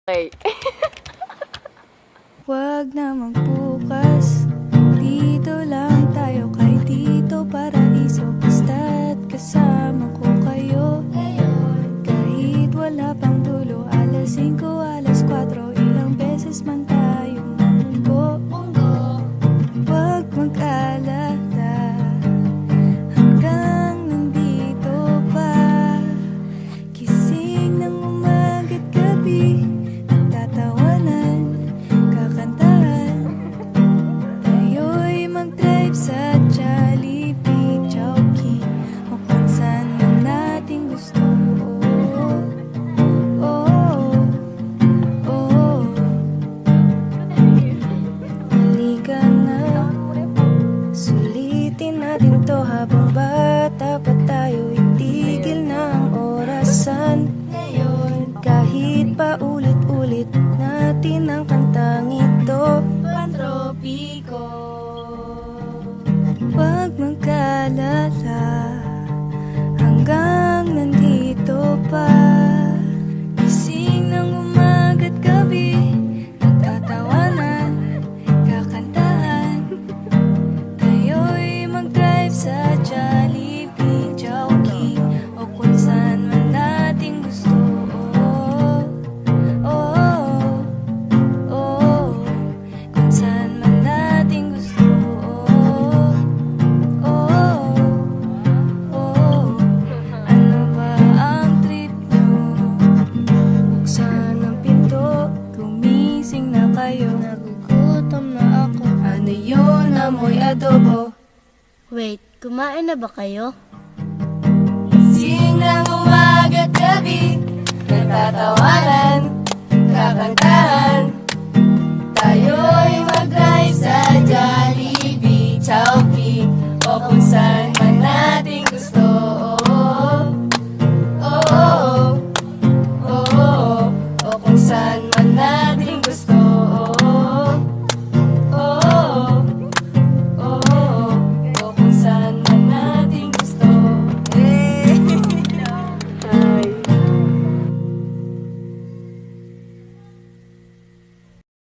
Okay. Huwag na magbukas, dito lang tayo kahit dito paraiso. Basta't kasama ko kayo, kahit wala pang dulo. Alas 5, alas 4, ilang beses man tayo munggo. Huwag mag-alala, hanggang nandito pa. Gising ng umaga't gabi, nagtatawanan, kakantahan. Tayo'y mag-drive sa Jollibee, Chowking, o kung saan man nating gusto. Halika na, sulitin natin to habang bata pa tayo. Itigil na ang orasan ngayon, kahit pa ulit-ulit natin ang kantang ito. Pantropiko. Huwag magkalala, hanggang nandito pa. Gising ng umaga't gabi, nagtatawanan, kakantahan. Tayo'y mag-drive sa Jollibee, Chowking, o kung saan man nating gusto. Kung saan man nating gusto. Ano ba ang trip nyo? Buksan ang pinto, gumising na kayo. Nagugutom na ako. Ano yun, amoy adobo? Wait, kumain na ba kayo? Gising ng umaga't gabi, nagtatawanan, kakantahan. Tayo'y mag-drive sa Jollibee, Chowking, o kung saan man nating gusto. O kung saan man nating gusto.